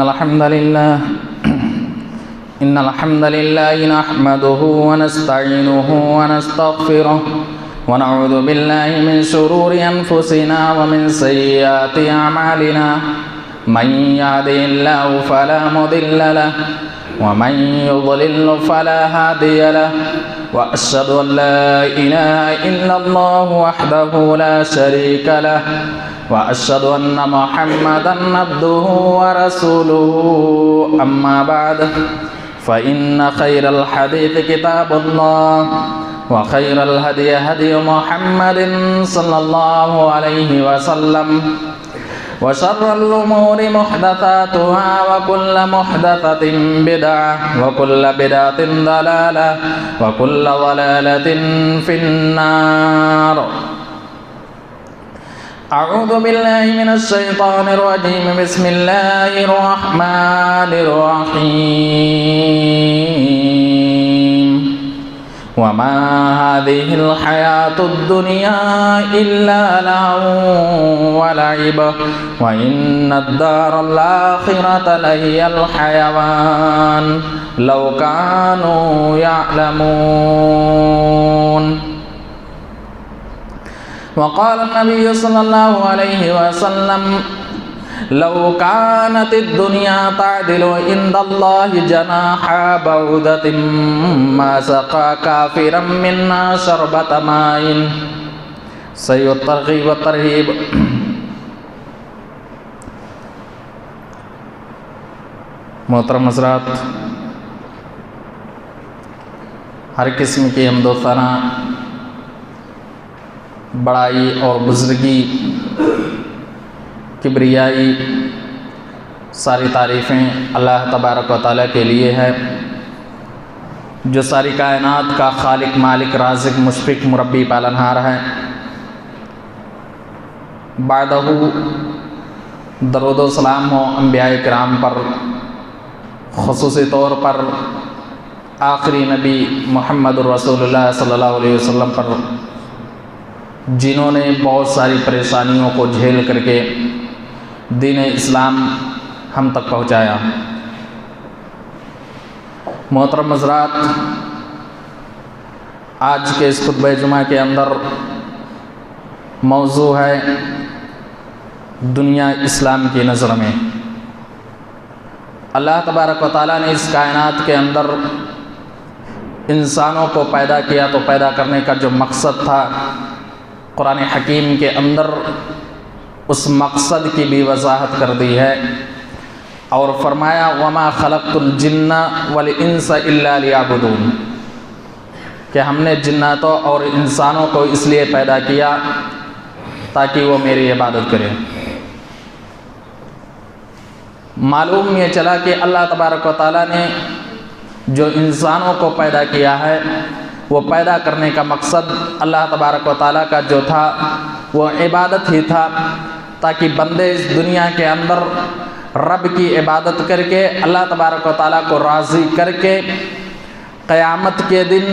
إن الحمد لله نحمده ونستعينه ونستغفره ونعوذ بالله من شرور أنفسنا ومن سيئات أعمالنا من يهده الله فلا مضل له ومن يضلل فلا هادي له وأشهد أن لا إله إلا الله وحده لا شريك له وأشهد أن محمدا عبده ورسوله أما بعد فإن خير الحديث كتاب الله وخير الهدي هدي محمد صلى الله عليه وسلم وشر الأمور محدثاتها وكل محدثة بدعة وكل بدعة ضلالة وكل ضلالة في النار. أعوذ بالله من الشيطان الرجيم. بسم الله الرحمن الرحيم. وما هذه الحياة الدنيا إلا لهو ولعب وإن الدار الآخرة لهي الحيوان لو كانوا يعلمون. وقال النبي صلى الله عليه وسلم لو كانت الدنيا تعدل عند الله جناح بعوضة ما سقى كافرا منا شربة ماء. صحیح الترغیب والترہیب. محترم حضرات، ہر قسم کی حمد و ثنا، بڑائی اور بزرگی، کبریائی، ساری تعریفیں اللہ تبارک و تعالیٰ کے لیے ہے، جو ساری کائنات کا خالق، مالک، رازق، مشفق، مربی، پالنہار ہے. بعدہ درود و سلام ہو انبیاء کرام پر، خصوصی طور پر آخری نبی محمد رسول اللہ صلی اللہ علیہ وسلم پر، جنہوں نے بہت ساری پریشانیوں کو جھیل کر کے دین اسلام ہم تک پہنچایا. محترم حضرات، آج کے اس خطبہ جمعہ کے اندر موضوع ہے دنیا اسلام کی نظر میں. اللہ تبارک و تعالیٰ نے اس کائنات کے اندر انسانوں کو پیدا کیا تو پیدا کرنے کا جو مقصد تھا، قرآن حکیم کے اندر اس مقصد کی بھی وضاحت کر دی ہے اور فرمایا وَمَا خَلَقْتُ الْجِنَّ وَالْإِنسَ إِلَّا لِيَعْبُدُونَ، کہ ہم نے جناتوں اور انسانوں کو اس لیے پیدا کیا تاکہ وہ میری عبادت کریں. معلوم یہ چلا کہ اللہ تبارک و تعالیٰ نے جو انسانوں کو پیدا کیا ہے، وہ پیدا کرنے کا مقصد اللہ تبارک و تعالیٰ کا جو تھا وہ عبادت ہی تھا، تاکہ بندے اس دنیا کے اندر رب کی عبادت کر کے اللہ تبارک و تعالیٰ کو راضی کر کے قیامت کے دن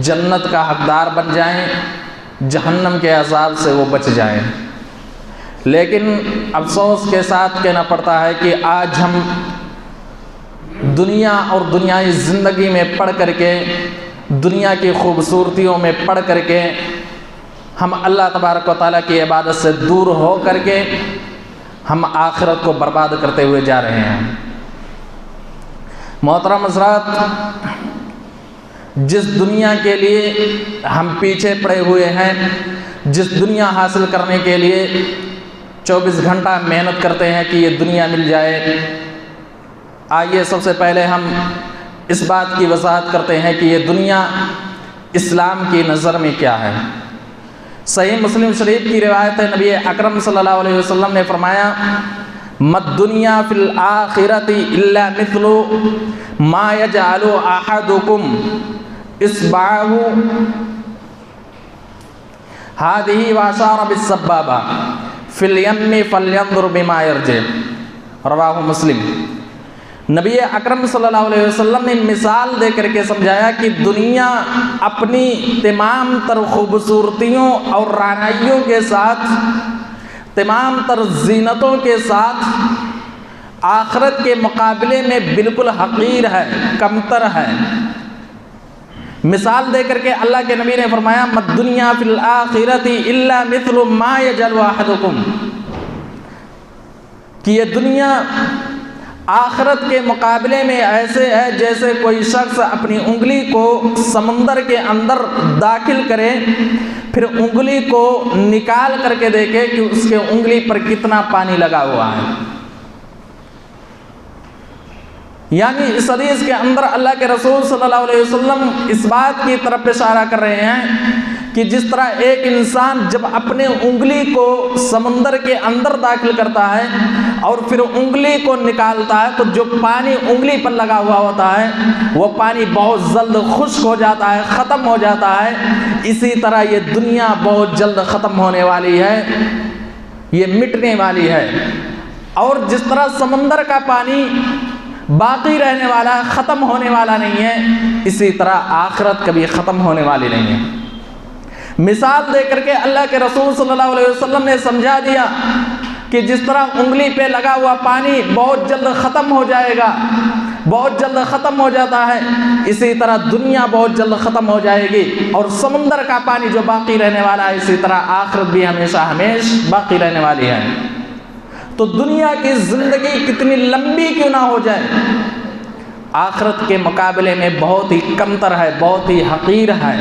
جنت کا حقدار بن جائیں، جہنم کے عذاب سے وہ بچ جائیں. لیکن افسوس کے ساتھ کہنا پڑتا ہے کہ آج ہم دنیا اور دنیائی زندگی میں پڑھ کر کے، دنیا کی خوبصورتیوں میں پڑھ کر کے، ہم اللہ تبارک و تعالیٰ کی عبادت سے دور ہو کر کے ہم آخرت کو برباد کرتے ہوئے جا رہے ہیں. محترم حضرات، جس دنیا کے لیے ہم پیچھے پڑے ہوئے ہیں، جس دنیا حاصل کرنے کے لیے 24 گھنٹہ محنت کرتے ہیں کہ یہ دنیا مل جائے، آئیے سب سے پہلے ہم اس بات کی وضاحت کرتے ہیں کہ یہ دنیا اسلام کی نظر میں کیا ہے. صحیح مسلم شریف کی روایت ہے، نبی اکرم صلی اللہ علیہ وسلم نے فرمایا مَا الدُّنْيَا فِي الْآخِرَةِ إِلَّا مِثْلُ مَا يَجْعَلُ أَحَدُكُمْ إِصْبَعَهُ هَذِهِ وَأَشَارَ بِالسَّبَّابَةِ فِي الْيَمِّ فَلْيَنْظُرْ بِمَا يَرْجِعُ. رواہ مسلم. نبی اکرم صلی اللہ علیہ وسلم نے مثال دے کر کے سمجھایا کہ دنیا اپنی تمام تر خوبصورتیوں اور رعنائیوں کے ساتھ، تمام تر زینتوں کے ساتھ آخرت کے مقابلے میں بالکل حقیر ہے، کمتر ہے۔ مثال دے کر کے اللہ کے نبی نے فرمایا مَا الدُّنْيَا فِي الْآخِرَةِ إِلَّا مِثْلُ مَا يَجْعَلُ أَحَدُكُمْ، کہ یہ دنیا آخرت کے مقابلے میں ایسے ہے جیسے کوئی شخص اپنی انگلی کو سمندر کے اندر داخل کرے، پھر انگلی کو نکال کر کے دیکھے کہ اس کے انگلی پر کتنا پانی لگا ہوا ہے۔ یعنی اس حدیث کے اندر اللہ کے رسول صلی اللہ علیہ وسلم اس بات کی طرف اشارہ کر رہے ہیں کہ جس طرح ایک انسان جب اپنے انگلی کو سمندر کے اندر داخل کرتا ہے اور پھر انگلی کو نکالتا ہے تو جو پانی انگلی پر لگا ہوا ہوتا ہے وہ پانی بہت جلد خشک ہو جاتا ہے، ختم ہو جاتا ہے۔ اسی طرح یہ دنیا بہت جلد ختم ہونے والی ہے، یہ مٹنے والی ہے۔ اور جس طرح سمندر کا پانی باقی رہنے والا ہے، ختم ہونے والا نہیں ہے، اسی طرح آخرت کبھی ختم ہونے والی نہیں ہے۔ مثال دے کر کے اللہ کے رسول صلی اللہ علیہ وسلم نے سمجھا دیا کہ جس طرح انگلی پہ لگا ہوا پانی بہت جلد ختم ہو جائے گا، بہت جلد ختم ہو جاتا ہے، اسی طرح دنیا بہت جلد ختم ہو جائے گی اور سمندر کا پانی جو باقی رہنے والا ہے، اسی طرح آخرت بھی ہمیشہ باقی رہنے والی ہے۔ تو دنیا کی زندگی کتنی لمبی کیوں نہ ہو جائے، آخرت کے مقابلے میں بہت ہی کمتر ہے، بہت ہی حقیر ہے۔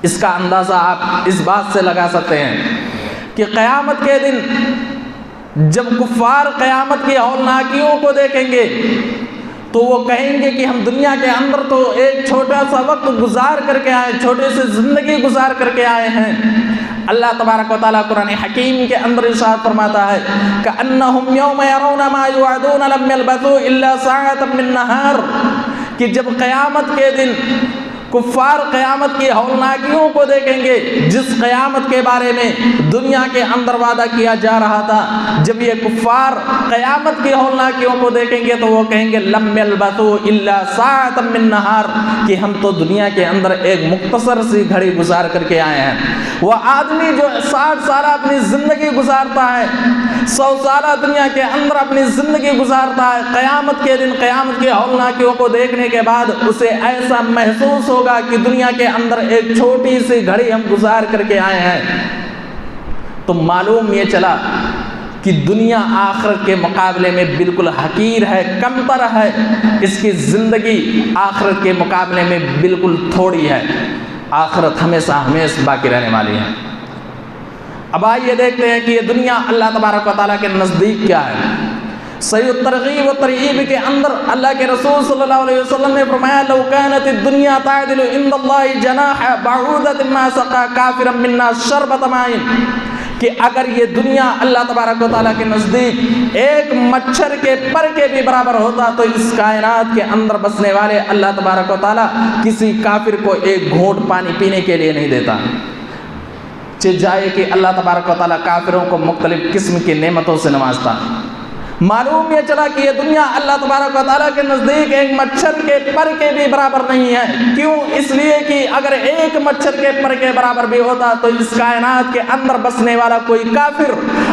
اس کا اندازہ آپ اس بات سے لگا سکتے ہیں کہ قیامت کے دن جب کفار قیامت کی ہولناکیوں کو دیکھیں گے تو وہ کہیں گے کہ ہم دنیا کے اندر تو ایک چھوٹا سا وقت گزار کر کے آئے، چھوٹے سے زندگی گزار کر کے آئے ہیں۔ اللہ تبارک و تعالیٰ قرآن حکیم کے اندر ارشاد فرماتا ہے كَأَنَّهُمْ يَوْمَ يَرَوْنَ مَا يُوعَدُونَ لَمْ يَلْبَثُوا إِلَّا سَاعَةً مِّن نَّهَارٍ، کہ جب قیامت کے دن کفار قیامت کی ہولناکیوں کو دیکھیں گے، جس قیامت کے بارے میں دنیا کے اندر وعدہ کیا جا رہا تھا، جب یہ کفار قیامت کی ہولناکیوں کو دیکھیں گے تو وہ کہیں گے لم یلبثوا الا ساعۃ من نہار، کہ ہم تو دنیا کے اندر ایک مختصر سی گھڑی گزار کر کے آئے ہیں۔ وہ آدمی جو 60 سالہ اپنی زندگی گزارتا ہے، 100 سالہ دنیا کے اندر اپنی زندگی گزارتا ہے، قیامت کے دن قیامت کی ہولناکیوں کو دیکھنے کے بعد اسے ایسا محسوس ہوگا کہ دنیا کے اندر ایک چھوٹی سی گھڑی ہم گزار کر کے آئے ہیں۔ تو معلوم یہ چلا کہ دنیا آخرت کے مقابلے میں بالکل حقیر ہے، کمتر ہے، اس کی زندگی آخرت کے مقابلے میں بالکل تھوڑی ہے۔ آخرت ہمیشہ باقی رہنے والی ہے۔ اب آئیے دیکھتے ہیں کہ یہ دنیا اللہ تبارک و تعالیٰ کے نزدیک کیا ہے۔ صحیح الترغیب و ترہیب کے اندر اللہ کے رسول صلی اللہ علیہ وسلم نے فرمایا لو كانت الدنيا تعدل عند الله جناح بعوضة ما سقى كافرا منا شربة ماء، کہ اگر یہ دنیا اللہ تبارک و تعالیٰ کے نزدیک ایک مچھر کے پر کے بھی برابر ہوتا تو اس کائنات کے اندر بسنے والے اللہ تبارک و تعالیٰ کسی کافر کو ایک گھونٹ پانی پینے کے لیے نہیں دیتا۔ جائے کہ اللہ تبارک و تعالیٰ کافروں کو مختلف قسم کی نعمتوں سے نوازتا۔ معلوم یہ چلا کہ یہ دنیا اللہ تبارک و تعالیٰ کے نزدیک ایک مچھر کے پر کے بھی برابر نہیں ہے۔ کیوں؟ اس لیے کہ اگر ایک مچھر کے پر کے برابر بھی ہوتا تو اس کائنات کے اندر بسنے والا کوئی کافر،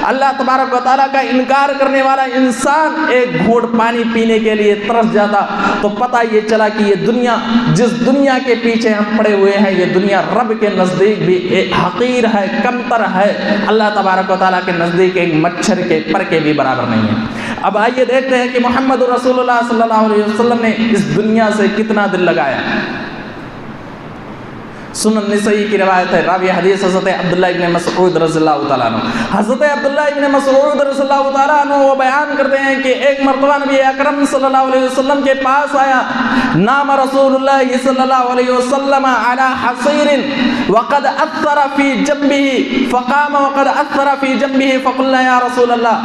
اللہ تبارک و تعالیٰ کا انکار کرنے والا انسان ایک گھونٹ پانی پینے کے لیے ترس جاتا۔ تو پتہ یہ چلا کہ یہ دنیا، جس دنیا کے پیچھے ہم پڑے ہوئے ہیں، یہ دنیا رب کے نزدیک بھی ایک حقیر ہے، کمتر ہے، اللہ تبارک و تعالیٰ کے نزدیک ایک مچھر کے پر کے بھی برابر نہیں ہے۔ اب آئیے دیکھتے ہیں کہ محمد رسول اللہ صلی اللہ علیہ وسلم نے اس دنیا سے کتنا دل لگایا۔ سنن نسائی کی روایت ہے، راوی حدیث حضرت عبداللہ ابن مسعود رضی اللہ تعالیٰ عنہ، حضرت عبداللہ ابن مسعود رضی اللہ تعالیٰ عنہ وہ بیان کرتے ہیں کہ ایک مرتبہ نبی اکرم صلی اللہ علیہ وسلم کے پاس آیا، نام رسول اللہ صلی اللہ علیہ وسلم علی حصیر وقد اثر فی جنبہ فقام وقد اثر فی جنبہ فقلنا یا رسول اللہ۔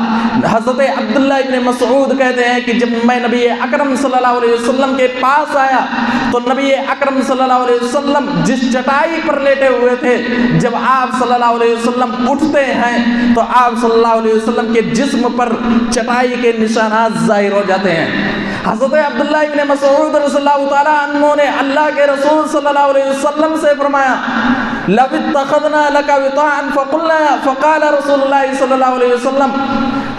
حضرت عبداللہ ابن مسعود کہتے ہیں کہ جب میں نبی اکرم صلی اللہ علیہ وسلم کے پاس آیا تو نبی اکرم صلی اللہ علیہ وسلم جس چٹائی پر لیٹے ہوئے تھے، جب آپ صلی اللہ علیہ وسلم اٹھتے ہیں تو آپ صلی اللہ علیہ وسلم کے جسم پر چٹائی کے نشانات ظاہر ہو جاتے ہیں۔ حضرت عبداللہ ابن مسعود رضی اللہ تعالیٰ عنہ نے اللہ کے رسول صلی اللہ علیہ وسلم سے فرمایا لَوِ اتَّخَذْنَا لَكَ وِطَاعًا فَقُلْنَا، فقال رسول اللہ صلی اللہ علیہ وسلم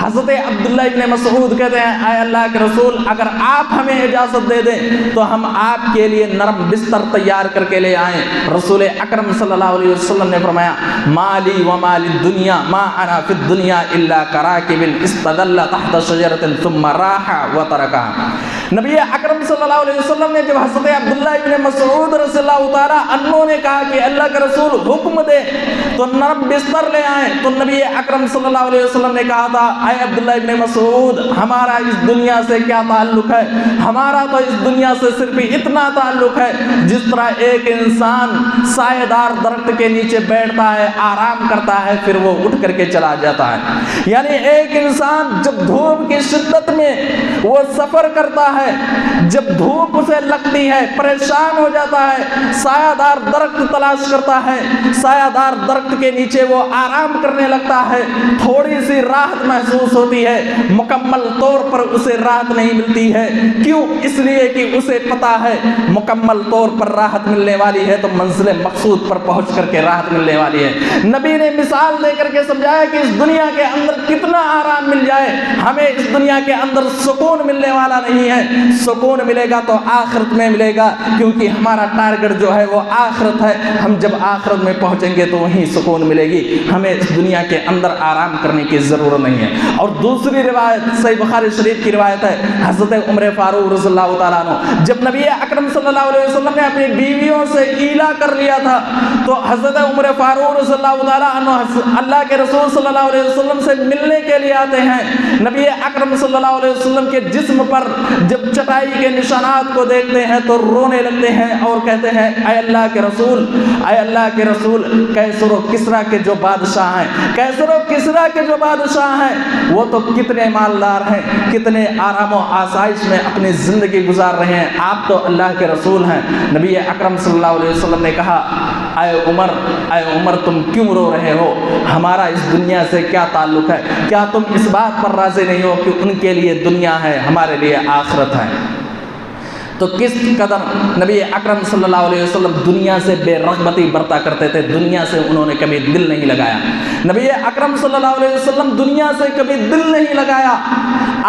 حضرت عبداللہ ابن مسعود کہتے ہیں اے اللہ کے رسول اگر آپ ہمیں اجازت دے دیں تو ہم آپ کے لیے نرم بستر تیار کر کے لے آئیں۔ رسول اکرم صلی اللہ علیہ وسلم نے فرمایا مالی و مال الدنیا ما انا فی الدنیا الا کراکب استظل تحت شجرۃ ثم راح وترکها۔ نبی اکرم صلی اللہ علیہ وسلم نے جب حضرت عبداللہ ابن مسعود رضی اللہ تعالیٰ عنہ نے کہا کہ اللہ کے رسول حکم دے تو نرم بستر لے آئیں، تو نبی اکرم صلی اللہ علیہ وسلم نے کہا تھا اے عبداللہ ابن مسعود ہمارا اس دنیا سے کیا تعلق ہے؟ ہمارا تو اس دنیا سے صرف اتنا تعلق ہے جس طرح ایک انسان سایہ دار درخت کے نیچے بیٹھتا ہے، آرام کرتا ہے، پھر وہ اٹھ کر کے چلا جاتا ہے۔ یعنی ایک انسان جب دھوپ کی شدت میں وہ سفر کرتا ہے، جب دھوپ اسے لگتی ہے پریشان ہو جاتا ہے، سایہ دار درخت تلاش کرتا ہے، سایہ دار درخت کے نیچے وہ آرام کرنے لگتا ہے، تھوڑی سی راحت محسوس ہوتی ہے، مکمل طور پر اسے راحت نہیں ملتی ہے۔ کیوں؟ اس لیے کہ اسے پتا ہے مکمل طور پر راحت ملنے والی ہے تو منزل مقصود پر پہنچ کر کے راحت ملنے والی ہے۔ نبی نے مثال دے کر کے سمجھایا کہ اس دنیا کے اندر کتنا آرام مل جائے، ہمیں اس دنیا کے اندر سکون ملنے والا نہیں ہے۔ سکون ملے گا تو آخرت میں ملے گا، کیونکہ ہمارا ٹارگٹ جو ہے وہ آخرت ہے۔ ہم جب آخرت میں پہنچیں گے تو وہیں سکون ملے گی، ہمیں اس دنیا کے اندر آرام کرنے کی ضرورت نہیں ہے۔ اور دوسری روایت صحیح بخاری شریف کی روایت ہے، حضرت عمر فاروق رضی اللہ تعالیٰ عنہ جب نبی اکرم صلی اللہ علیہ وسلم نے اپنی بیویوں سے ایلا کر لیا تھا تو حضرت عمر فاروق رضی اللہ تعالیٰ عنہ اللہ کے رسول صلی اللہ علیہ وسلم سے ملنے کے لیے آتے ہیں۔ نبی اکرم صلی اللہ علیہ وسلم کے جسم پر جب چٹائی کے نشانات کو دیکھتے ہیں تو رونے لگتے ہیں اور کہتے ہیں اے اللہ کے رسول، اے اللہ کے رسول، کیسر و کسریٰ کے جو بادشاہ ہیں، کیسر و کسریٰ کے جو بادشاہ ہیں وہ تو کتنے مالدار ہیں، کتنے آرام و آسائش میں اپنی زندگی گزار رہے ہیں، آپ تو اللہ کے رسول ہیں۔ نبی اکرم صلی اللہ علیہ وسلم نے کہا اے عمر تم کیوں رو رہے ہو؟ ہمارا اس دنیا سے کیا تعلق ہے؟ کیا تم اس بات پر راضی نہیں ہو کہ ان کے لیے دنیا ہے، ہمارے لیے آخرت ہے؟ تو کس قدر نبی اکرم صلی اللہ علیہ وسلم دنیا سے بے رغبتی برتا کرتے تھے، دنیا سے انہوں نے کبھی دل نہیں لگایا۔ نبی اکرم صلی اللہ علیہ وسلم دنیا سے کبھی دل نہیں لگایا،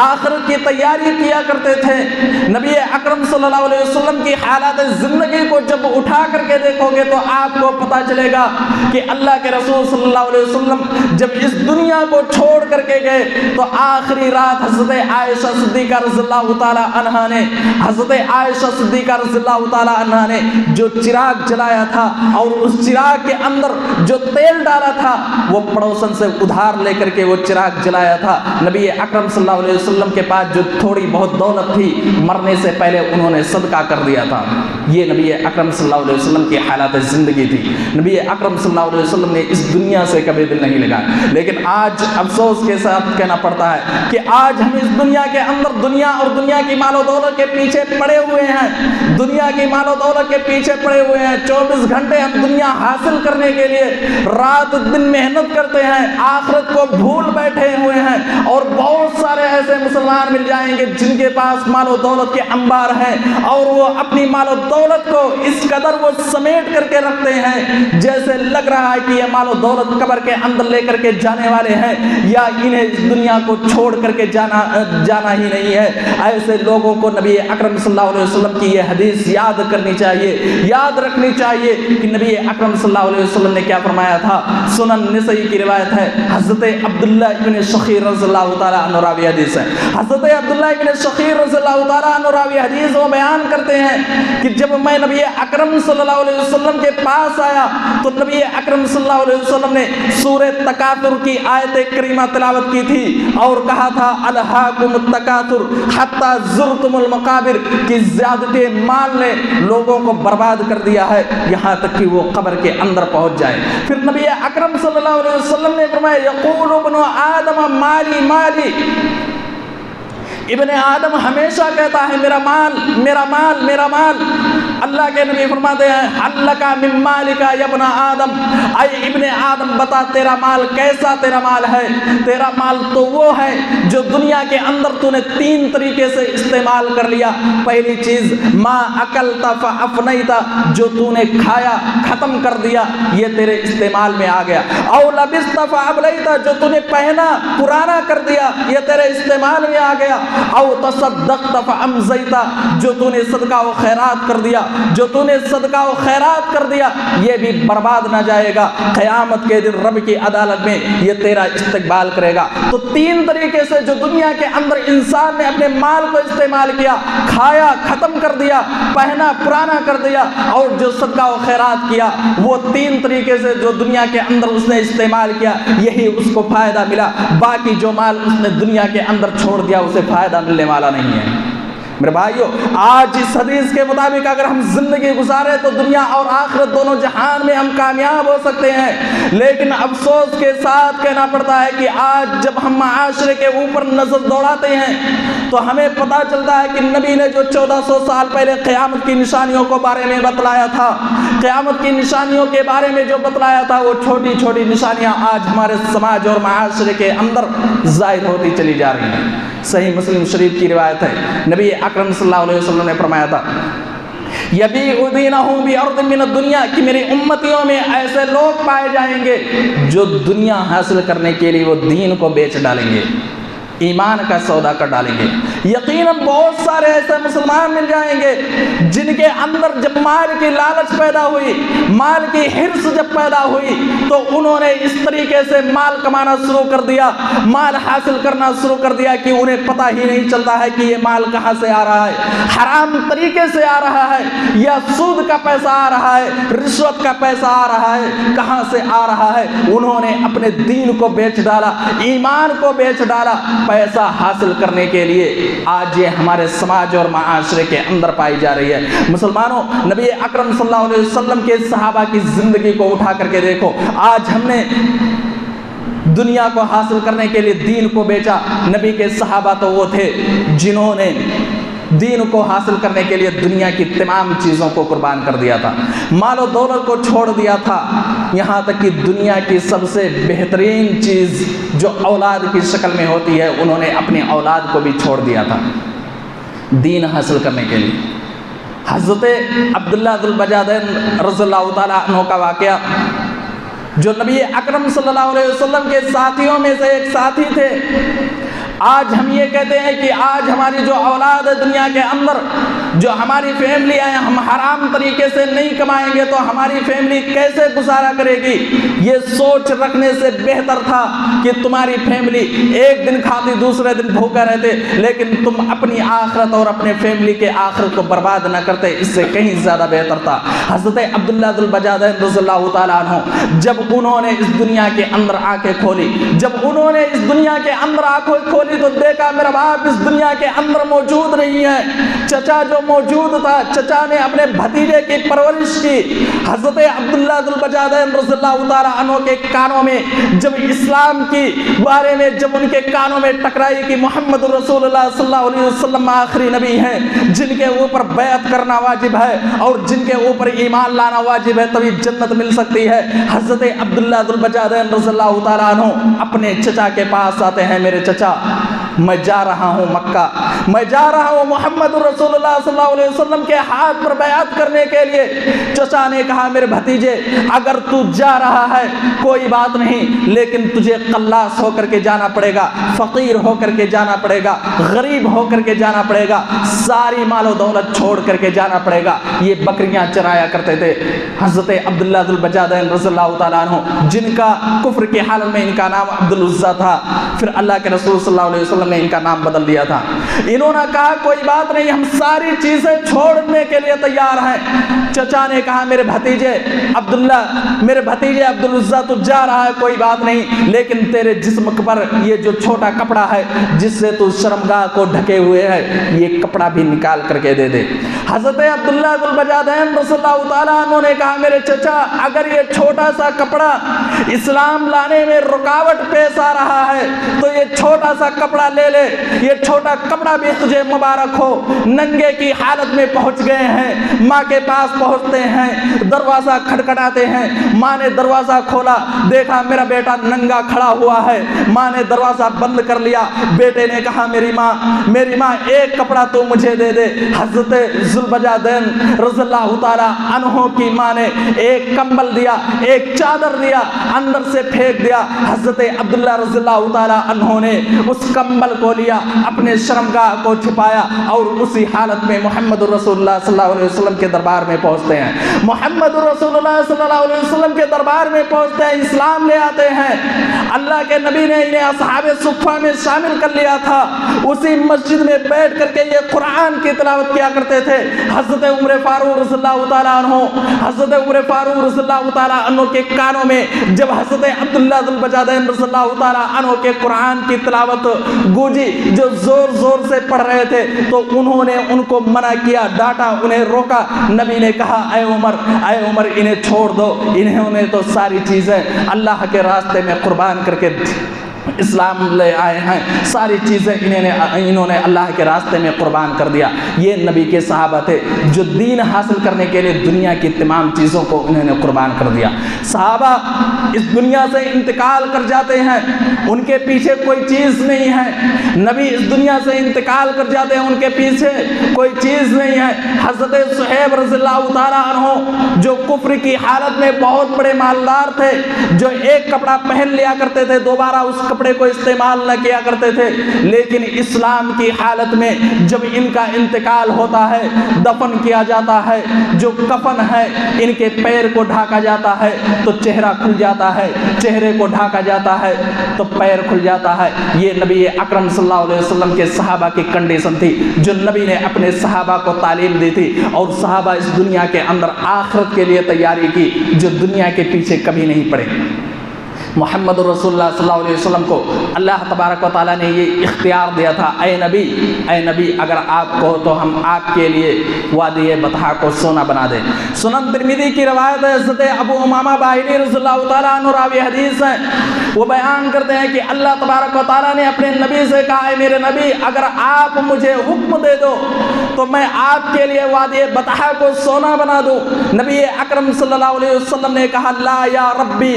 آخرت کی تیاری کیا کرتے تھے۔ نبی اکرم صلی اللہ علیہ وسلم کی حالات زندگی کو جب اٹھا کر کے دیکھو گے تو آپ کو پتہ چلے گا کہ اللہ کے رسول صلی اللہ علیہ وسلم جب اس دنیا کو چھوڑ کر کے گئے تو آخری رات حضرت عائشہ صدیقہ رضی اللہ تعالی عنہا نے عائشہ صدیقہ رضی اللہ تعالی عنہا نے جو چراغ جلایا تھا اور اس چراغ کے اندر جو تیل ڈالا تھا وہ پڑوسن سے ادھار لے کر کے وہ چراغ جلایا تھا۔ نبی اکرم صلی اللہ علیہ وسلم کے پاس جو تھوڑی بہت دولت تھی مرنے سے پہلے انہوں نے صدقہ کر دیا تھا۔ یہ نبی اکرم صلی اللہ علیہ وسلم کی حالات زندگی تھی۔ نبی اکرم صلی اللہ علیہ وسلم نے اس دنیا سے کبھی دل نہیں لگایا، لیکن آج افسوس کے ساتھ کہنا پڑتا ہے کہ آج ہم اس دنیا کے اندر دنیا اور دنیا کی مال و دولت کے پیچھے پڑے ہوئے ہیں، دنیا کی مال و دولت کے پیچھے پڑے ہوئے ہیں۔ 24 گھنٹے ہم دنیا حاصل کرنے کے لیے رات دن محنت کرتے ہیں، آخرت کو بھول بیٹھے ہوئے ہیں۔ اور بہت سارے ایسے مسلمان مل جائیں گے جن کے پاس مال و دولت کے انبار ہیں اور وہ اپنی مال و دولت کو اس قدر وہ سمیٹ کر کے رکھتے ہیں جیسے لگ رہا ہے کہ یہ مال و دولت قبر کے اندر لے کر کے جانے والے ہیں یا انہیں اس دنیا کو چھوڑ کر کے جانا ہی نہیں ہے۔ ایسے لوگوں کو نبی اکرم صلی اللہ علیہ وسلم کی یہ حدیث یاد کرنی چاہیے، یاد رکھنی چاہیے کہ نبی اکرم صلی اللہ علیہ وسلم نے کیا فرمایا تھا۔ سنن نسائی کی روایت ہے، حضرت عبداللہ ابن شخیر رضی اللہ تعالیٰ عنہ راوی حدیث ہے۔ حضرت عبداللہ ابن شخیر رضی اللہ تعالیٰ عنہ راوی حدیث وہ بیان کرتے ہیں کہ جب میں نبی اکرم صلی اللہ علیہ وسلم کے پاس آیا تو نبی اکرم صلی اللہ علیہ وسلم نے سورہ تکاثر کی آیت کریمہ تلاوت کی تھی اور کہا تھا الہاکم التکاثر حتی زرتم المقابر، کہ زیادتی مال نے لوگوں کو برباد کر دیا ہے یہاں تک کہ وہ قبر کے اندر پہنچ جائے۔ پھر نبی اکرم صلی اللہ علیہ وسلم نے فرمایا یقول ابن آدم مالی مالی، ابن آدم ہمیشہ کہتا ہے میرا مال میرا مال میرا مال، اللہ کے نبی فرماتے ہیں حلقہ من مالکا یا ابن آدم، اے ابن آدم بتا تیرا مال کیسا تیرا مال ہے؟ تیرا مال تو وہ ہے جو دنیا کے اندر تو نے 3 طریقے سے استعمال کر لیا۔ پہلی چیز ما اکلت فافنیت، جو تو نے کھایا ختم کر دیا، یہ تیرے استعمال میں آ گیا۔ او لبست فابلیت، جو تو نے پہنا پرانا کر دیا، یہ تیرے استعمال میں آ گیا۔ او تصدقت فامضیت، جو تو نے صدقہ و خیرات کر دیا، جو تو نے صدقہ و خیرات کر دیا، یہ بھی برباد نہ جائے گا، قیامت کے دن رب کی عدالت میں یہ تیرا استقبال کرے گا۔ تو 3 طریقے سے جو دنیا کے اندر انسان نے اپنے مال کو استعمال کیا، کھایا ختم کر دیا، پہنا پرانا کر دیا، اور جو صدقہ و خیرات کیا، وہ 3 طریقے سے جو دنیا کے اندر اس نے استعمال کیا، یہی اس کو فائدہ ملا۔ باقی جو مال اس نے دنیا کے اندر چھوڑ دیا اسے فائدہ ملنے والا نہیں ہے۔ میرے بھائیو، آج اس حدیث کے مطابق اگر ہم زندگی گزارے تو دنیا اور آخرت دونوں جہان میں ہم کامیاب ہو سکتے ہیں، لیکن افسوس کے ساتھ کہنا پڑتا ہے کہ آج جب ہم معاشرے کے اوپر نظر دوڑاتے ہیں تو ہمیں پتہ چلتا ہے کہ نبی نے جو 1400 سال پہلے قیامت کی نشانیوں کے بارے میں بتلایا تھا، قیامت کی نشانیوں کے بارے میں جو بتلایا تھا، وہ چھوٹی چھوٹی نشانیاں آج ہمارے سماج اور معاشرے کے اندر ظاہر ہوتی چلی جا رہی ہیں۔ صحیح مسلم شریف کی روایت ہے، نبی اکرم صلی اللہ علیہ وسلم نے فرمایا تھا یبیع دینہ بارض من الدنیا، کہ میری امتیوں میں ایسے لوگ پائے جائیں گے جو دنیا حاصل کرنے کے لیے وہ دین کو بیچ ڈالیں گے، ایمان کا سودا کر ڈالیں گے۔ یقیناً بہت سارے ایسے مسلمان مل جائیں گے جن کے اندر جب مال کی لالچ پیدا ہوئی، مال کی حرص جب پیدا ہوئی، تو انہوں نے اس طریقے سے مال کمانا شروع کر دیا، مال حاصل کرنا شروع کر دیا کہ انہیں پتہ ہی نہیں چلتا ہے کہ یہ مال کہاں سے آ رہا ہے، حرام طریقے سے آ رہا ہے یا سود کا پیسہ آ رہا ہے، رشوت کا پیسہ آ رہا ہے، کہاں سے آ رہا ہے۔ انہوں نے اپنے دین کو بیچ ڈالا، ایمان کو بیچ ڈالا پیسہ حاصل کرنے کے لیے۔ آج یہ ہمارے سماج اور معاشرے کے اندر پائی جا رہی ہے۔ مسلمانوں، نبی اکرم صلی اللہ علیہ وسلم کے صحابہ کی زندگی کو اٹھا کر کے دیکھو، آج ہم نے دنیا کو حاصل کرنے کے لیے دین کو بیچا۔ نبی کے صحابہ تو وہ تھے جنہوں نے دین کو حاصل کرنے کے لیے دنیا کی تمام چیزوں کو قربان کر دیا تھا، مال و دولت کو چھوڑ دیا تھا، یہاں تک کہ دنیا کی سب سے بہترین چیز جو اولاد کی شکل میں ہوتی ہے، انہوں نے اپنی اولاد کو بھی چھوڑ دیا تھا دین حاصل کرنے کے لیے۔ حضرت عبداللہ ذو البجادین رضی اللہ تعالیٰ عنہ کا واقعہ، جو نبی اکرم صلی اللہ علیہ وسلم کے ساتھیوں میں سے ایک ساتھی تھے۔ آج ہم یہ کہتے ہیں کہ آج ہماری جو اولاد ہے دنیا کے اندر، جو ہماری فیملی ہے، ہم حرام طریقے سے نہیں کمائیں گے تو ہماری فیملی کیسے گزارا کرے گی؟ یہ سوچ رکھنے سے بہتر تھا کہ تمہاری فیملی ایک دن کھاتی دوسرے دن بھوکا رہتے، لیکن تم اپنی آخرت اور اپنے فیملی کے آخرت کو برباد نہ کرتے، اس سے کہیں زیادہ بہتر تھا۔ حضرت عبداللہ ذو البجادین رضی اللہ تعالیٰ عنہ جب انہوں نے اس دنیا کے اندر آنکھیں کھولی، جب انہوں نے اس دنیا کے اندر آنکھیں کھولی تو دیکھا میرا باپ اس دنیا کے اندر موجود نہیں ہے۔ چچا جو موجود تھا، چچا نے اپنے بھتیجے کی پرورش کی۔ حضرت عبداللہ ذو البجادین رضی اللہ تعالیٰ عنہ کے کانوں میں جب اسلام کی بارے میں جب ان کے کانوں میں ٹکرائی کہ محمد رسول اللہ صلی اللہ علیہ وسلم آخری نبی ہیں جن کے اوپر بیعت کرنا واجب ہے اور جن کے اوپر ایمان لانا واجب ہے تبھی جنت مل سکتی ہے، حضرت عبداللہ ذو البجادین رضی اللہ تعالیٰ عنہ اپنے چچا کے پاس آتے ہیں، میرے چچا میں جا رہا ہوں مکہ، میں جا رہا ہوں محمد رسول اللہ صلی اللہ علیہ وسلم کے ہاتھ پر بیعت کرنے کے لیے۔ چچا نے کہا میرے بھتیجے اگر تو جا رہا ہے کوئی بات نہیں، لیکن تجھے قلاص ہو کر کے جانا پڑے گا، فقیر ہو کر کے جانا پڑے گا، غریب ہو کر کے جانا پڑے گا، ساری مال و دولت چھوڑ کر کے جانا پڑے گا۔ یہ بکریاں چرایا کرتے تھے۔ حضرت عبداللہ ذو البجادین رضی اللہ تعالیٰ عنہ جن کا کفر کی حالت میں ان کا نام عبد العزیٰ تھا، پھر اللہ کے رسول صلی اللہ علیہ وسلم نے ان کا نام بدل دیا تھا۔ انہوں نے کہا کوئی بات نہیں، ہم ساری چیزیں چھوڑنے کے لیے تیار ہیں۔ چچا نے کہا میرے بھتیجے عبداللہ، میرے بھتیجے عبدالعزیٰ تو جا رہا ہے کوئی بات نہیں، لیکن تیرے جسم پر یہ جو چھوٹا کپڑا ہے جس سے تو شرمگاہ کو ڈھکے ہوئے ہے، یہ کپڑا بھی نکال کر کے دے دے۔ حضرت عبداللہ ذو البجادین رضی اللہ تعالیٰ عنہ نے کہا میرے چچا اگر یہ چھوٹا سا کپڑا اسلام لانے میں رکاوٹ پیش آ رہا ہے تو یہ چھوٹا سا کپڑا لے لے، یہ چھوٹا کپڑا بھی تجھے مبارک ہو۔ ننگے کی حالت میں پہنچ گئے ہیں، ماں کے پاس پہنچتے ہیں، دروازہ کھٹکھٹاتے ہیں، ماں نے دروازہ کھولا، دیکھا میرا بیٹا ننگا کھڑا ہوا ہے، ماں نے دروازہ بند کر لیا۔ بیٹے نے کہا میری ماں ایک کپڑا تو مجھے دے دے۔ حضرت ذوالبجادین رضی اللہ تعالی عنہ کی ماں نے ایک کمبل دیا، ایک چادر دیا، اندر سے پھینک دیا۔ حضرت عبداللہ رضی اللہ تعالی عنہ نے اس کمبل کو لیا، اپنے شرمگاہ کو چھپایا، اور اسی حالت میں محمد رسول اللہ صلی اللہ علیہ وسلم کے دربار میں پہنچتے ہیں۔ محمد رسول اللہ صلی اللہ علیہ وسلم کے دربار میں پہنچتے ہیں، اسلام لے آتے ہیں۔ اللہ کے نبی نے انہیں اصحاب صفہ میں شامل کر لیا تھا، اسی مسجد میں بیٹھ کر کے یہ قرآن کی تلاوت کیا کرتے تھے۔ حضرت عمر فاروق رضی اللہ تعالیٰ عنہ، حضرت عمر فاروق رضی اللہ تعالیٰ عنہ کے کانوں میں جب حضرت عبداللہ ذوالبجادین رضی اللہ تعالیٰ عنہ کے قرآن کی تلاوت گونجی، جو زور زور سے پڑھ رہے تھے، تو انہوں نے ان کو منع کیا، ڈانٹا، انہیں روکا۔ نبی نے کہا اے عمر انہیں چھوڑ دو، انہوں نے تو ساری چیزیں اللہ کے راستے میں قربان کر کے اسلام لے آئے ہیں، ساری چیزیں انہوں نے اللہ کے راستے میں قربان کر دیا۔ یہ نبی کے صحابہ تھے جو دین حاصل کرنے کے لیے دنیا کی تمام چیزوں کو انہوں نے قربان کر دیا۔ صحابہ اس دنیا سے انتقال کر جاتے ہیں، ان کے پیچھے کوئی چیز نہیں ہے۔ نبی اس دنیا سے انتقال کر جاتے ہیں، ان کے پیچھے کوئی چیز نہیں ہے۔ حضرت صہیب رضی اللہ تعالیٰ عنہ جو کفر کی حالت میں بہت بڑے مالدار تھے، جو ایک کپڑا پہن لیا کرتے تھے، دوبارہ اس کپڑے کو استعمال نہ کیا کرتے تھے، لیکن اسلام کی حالت میں جب ان کا انتقال ہوتا ہے، دفن کیا جاتا ہے، جو کفن ہے ان کے پیر کو ڈھانکا جاتا ہے تو چہرہ کھل جاتا ہے، چہرے کو ڈھانکا جاتا ہے تو پیر کھل جاتا ہے۔ یہ نبی اکرم صلی اللہ علیہ وسلم کے صحابہ کی کنڈیشن تھی جو نبی نے اپنے صحابہ کو تعلیم دی تھی، اور صحابہ اس دنیا کے اندر آخرت کے لیے تیاری کی جو دنیا کے پیچھے کبھی نہیں پڑے۔ محمد رسول اللہ صلی اللہ علیہ وسلم کو اللہ تبارک و تعالیٰ نے یہ اختیار دیا تھا، اے نبی اگر آپ کو تو ہم آپ کے لیے وادی بطحا کو سونا بنا دیں۔ سنن ترمذی کی روایت ہے، حضرت ابو امامہ باہلی رضی اللہ تعالیٰ عنہ راوی حدیث ہیں، وہ بیان کرتے ہیں کہ اللہ تبارک و تعالیٰ نے اپنے نبی سے کہا اے میرے نبی اگر آپ مجھے حکم دے دو تو میں آپ کے لیے وادی بطحا کو سونا بنا دوں۔ نبی اکرم صلی اللہ علیہ وسلم نے کہا لا یا ربی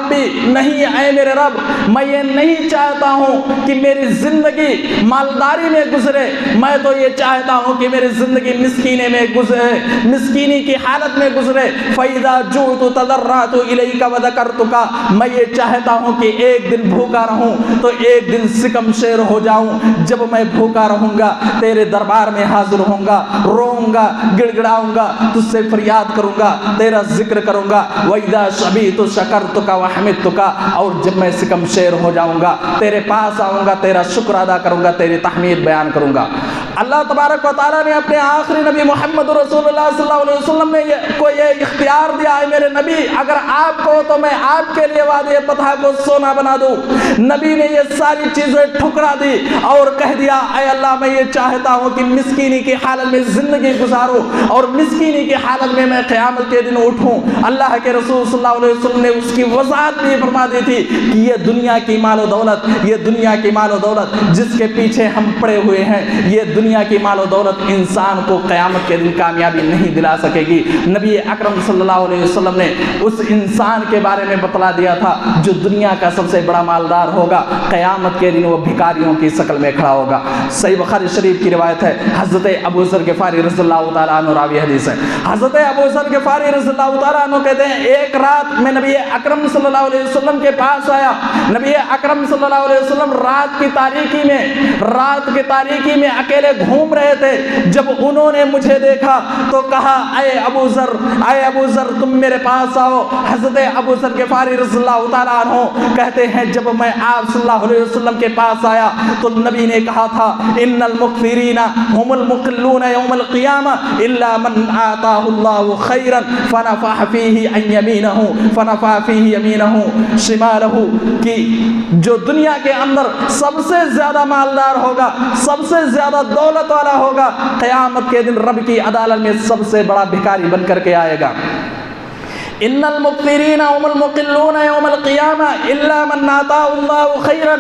نہیں اے میرے رب، میں یہ نہیں چاہتا ہوں کہ میری زندگی مالداری میں گزرے، میں تو یہ چاہتا ہوں کہ میری زندگی مسکینے میں گزرے، مسکینی کی حالت میں گزرے۔ فَإِذَا جُعْتُ تَضَرَّعْتُ إِلَيْكَ وَذَكَرْتُكَ، میں یہ چاہتا ہوں کہ ایک دن بھوکا رہوں تو ایک دن سکم شیر ہو جاؤں۔ جب میں بھوکا رہوں گا تیرے دربار میں حاضر ہوں گا، روؤں گا، گڑ گڑاؤں گا، تجھ سے فریاد کروں گا، تیرا ذکر کروں گا۔ وَإِذَا شَبِعْتُ شَكَرْتُكَ وَحَمِدْتُكَ، اور جب میں سکم شیر ہو جاؤں گا تیرے پاس آؤں گا، تیرا شکر ادا کروں گا، تیری تحمید بیان کروں گا۔ اللہ تبارک و تعالیٰ نے اپنے آخری نبی محمد رسول اللہ صلی اللہ علیہ وسلم نے کو یہ اختیار دیا ہے میرے نبی اگر آپ کو تو میں آپ کے لیے وادی بطحا کو سونا بنا دوں۔ نبی نے یہ ساری چیزیں ٹھکرا دی اور کہہ دیا اے اللہ میں یہ چاہتا ہوں کہ مسکینی کی حالت میں زندگی گزاروں اور مسکینی کی حالت میں قیامت کے دن اٹھوں۔ اللہ کے رسول صلی اللہ علیہ وسلم نے اس کی وضاحت بھی فرما دی تھی کہ یہ دنیا کی مال و دولت، یہ دنیا کی مال و دولت جس کے پیچھے ہم پڑے ہوئے ہیں، یہ دنیا کی مال و دولت انسان کو قیامت کے دن کامیابی نہیں دلا سکے گی۔ نبی اکرم صلی اللہ علیہ وسلم نے اس انسان کے بارے میں بتلا دیا تھا جو دنیا کا سب سے بڑا مالدار ہوگا، قیامت کے دن وہ بھکاریوں کی شکل میں کھڑا ہوگا۔ صحیح بخاری شریف کی روایت ہے، حضرت ابو ذر غفاری رضی اللہ تعالیٰ عنہ راوی حدیث ہے۔ حضرت ابو ذر غفاری رضی اللہ تعالیٰ عنہ کہتے ہیں ایک رات میں نبی اکرم صلی اللہ علیہ وسلم کے پاس آیا۔ نبی اکرم صلی اللہ علیہ وسلم رات کی تاریکی میں اکیلے گھوم رہے تھے۔ جب انہوں نے مجھے دیکھا تو کہا اے ابو ذر تم میرے پاس آؤ۔ حضرت ابو ذر غفاری رضی اللہ تعالیٰ عنہ کہتے ہیں جب میں آپ صلی اللہ علیہ وسلم کے پاس آیا تو نبی نے کہا تھا ان المکثرین هم المقلون یوم القیامہ الا من آتاہ اللہ خیرا فنفح فیہ یمینہ شمالہ، کہ جو دنیا کے اندر سب سے زیادہ مالدار ہوگا، سب سے زیادہ دولت والا ہوگا، قیامت کے دن رب کی عدالت میں سب سے بڑا بھکاری بن کر کے آئے گا۔ ان المکثرین هم المقلون یوم القیامہ الا من آتاہ اللہ خیرا،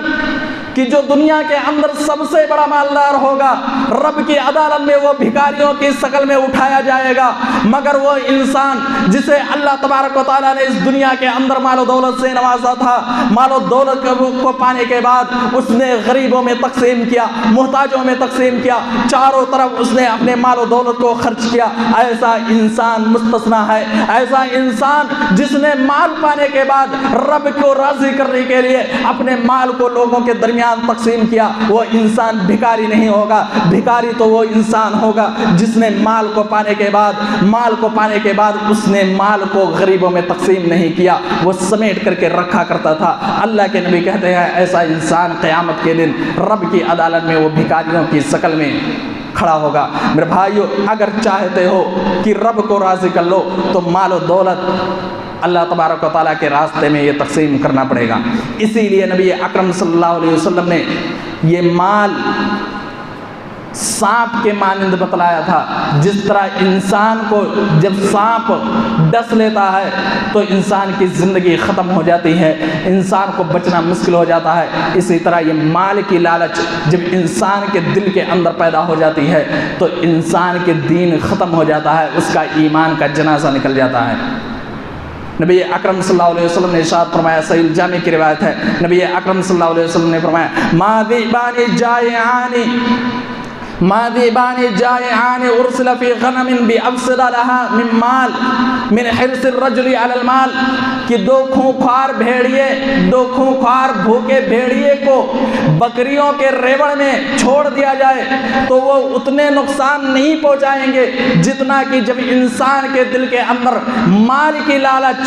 کہ جو دنیا کے اندر سب سے بڑا مالدار ہوگا رب کی عدالت میں وہ بھکاریوں کی شکل میں اٹھایا جائے گا، مگر وہ انسان جسے اللہ تبارک و تعالیٰ نے اس دنیا کے اندر مال و دولت سے نوازا تھا، مال و دولت کو پانے کے بعد اس نے غریبوں میں تقسیم کیا، محتاجوں میں تقسیم کیا، چاروں طرف اس نے اپنے مال و دولت کو خرچ کیا، ایسا انسان مستثنا ہے۔ ایسا انسان جس نے مال پانے کے بعد رب کو راضی کرنے کے لیے اپنے مال کو لوگوں کے درمیان تقسیم کیا، وہ انسان بھکاری نہیں ہوگا۔ بھکاری تو وہ انسان ہوگا جس نے مال کو پانے کے بعد اس نے مال کو غریبوں میں تقسیم نہیں کیا، وہ سمیٹ کر کے رکھا کرتا تھا۔ اللہ کے نبی کہتے ہیں ایسا انسان قیامت کے دن رب کی عدالت میں وہ بھکاریوں کی شکل میں کھڑا ہوگا۔ میرے بھائیو، اگر چاہتے ہو کہ رب کو راضی کر لو تو مال و دولت اللہ تبارک و تعالیٰ کے راستے میں یہ تقسیم کرنا پڑے گا۔ اسی لیے نبی اکرم صلی اللہ علیہ وسلم نے یہ مال سانپ کے مانند بتلایا تھا۔ جس طرح انسان کو جب سانپ ڈس لیتا ہے تو انسان کی زندگی ختم ہو جاتی ہے، انسان کو بچنا مشکل ہو جاتا ہے، اسی طرح یہ مال کی لالچ جب انسان کے دل کے اندر پیدا ہو جاتی ہے تو انسان کے دین ختم ہو جاتا ہے، اس کا ایمان کا جنازہ نکل جاتا ہے۔ نبی اکرم صلی اللہ علیہ وسلم نے ارشاد فرمایا، صحیح الجامع کی روایت ہے، نبی اکرم صلی اللہ علیہ وسلم نے فرمایا ما ذئبان جائعان ارسل فی غنم بافسد لها من مال من حرص الرجل علی المال، کہ دو خونخوار بھوکے بھیڑیے کو بکریوں کے ریوڑ میں چھوڑ دیا جائے تو وہ اتنے نقصان نہیں پہنچائیں گے جتنا کہ جب انسان کے دل کے اندر مال کی لالچ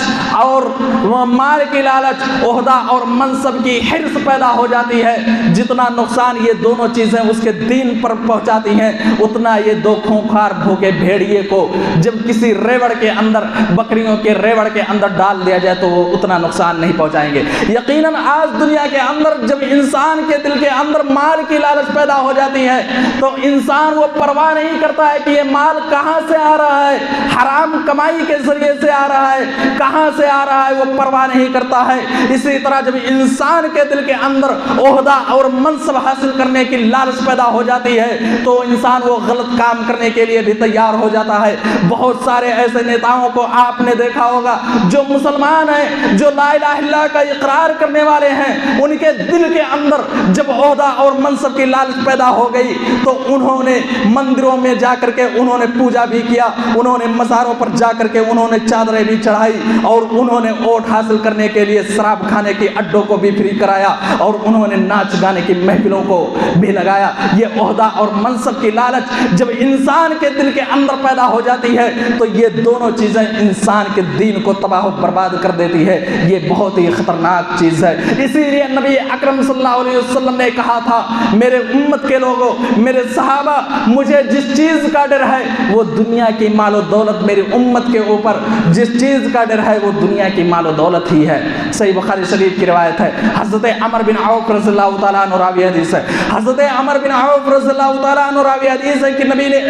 عہدہ اور منصب کی حرص پیدا ہو جاتی ہے، جتنا نقصان یہ دونوں چیزیں اس کے دین پر پہنچاتی ہیں اتنا یہ دو خونخوار بھوکے بھیڑیے کو جب کسی ریوڑ کے اندر، بکریوں کے ریوڑ کے اندر ڈال دیا جائے تو وہ اتنا نقصان نہیں پہنچائیں گے۔ یقیناً آج دنیا کے اندر جب انسان کے دل کے اندر مال کی لالچ پیدا ہو جاتی ہے تو انسان وہ پرواہ نہیں کرتا ہے کہ یہ مال کہاں سے آ رہا ہے، حرام کمائی کے ذریعے سے آ رہا ہے، کہاں سے آ رہا ہے، وہ پرواہ نہیں کرتا ہے۔ اسی طرح جب انسان کے دل کے اندر عہدہ اور منصب حاصل کرنے کی لالچ پیدا ہو جاتی ہے تو انسان وہ غلط کام کرنے کے لیے بھی تیار ہو جاتا ہے۔ بہت سارے ایسے نیتاؤں کو آپ نے دیکھا ہوگا جو مسلمان ہیں، جو لا الہ الا اللہ کا اقرار کرنے والے ہیں، ان کے دل کے اندر جب عہدہ اور منصب کی لالچ پیدا ہو گئی تو انہوں نے مندروں میں جا کر کے انہوں نے پوجا بھی کیا، انہوں نے مزاروں پر جا کر کے انہوں نے چادریں بھی چڑھائی، اور انہوں نے اوٹ حاصل کرنے کے لیے شراب کھانے کی اڈوں کو بھی فری کرایا، اور انہوں نے ناچ گانے کی محفلوں کو بھی لگایا۔ یہ عہدہ اور منصب کی لالچ جب انسان کے دل کے اندر پیدا ہو جاتی ہے تو یہ دونوں چیزیں انسان کے دین کو تباہ و برباد کر دیتی ہے۔ یہ بہت ہی خطرناک چیز ہے۔ اسی لیے نبی اکرم صلی اللہ علیہ وسلم نے کہا تھا، میرے امت کے لوگوں، میرے صحابہ، مجھے جس چیز کا ڈر ہے وہ دنیا کی مال و دولت، میری امت کے اوپر جس چیز کا ڈر ہے وہ دنیا کی مال و دولت ہی ہے۔ صحیح بخاری شریف کی روایت ہے، حضرت عمر بن عوف رضی اللہ تعالیٰ عنہ راوی حدیث ہے، حضرت عمر بن عوف رضی اللہ تعالیٰ عنہ راوی حدیث ہے کہ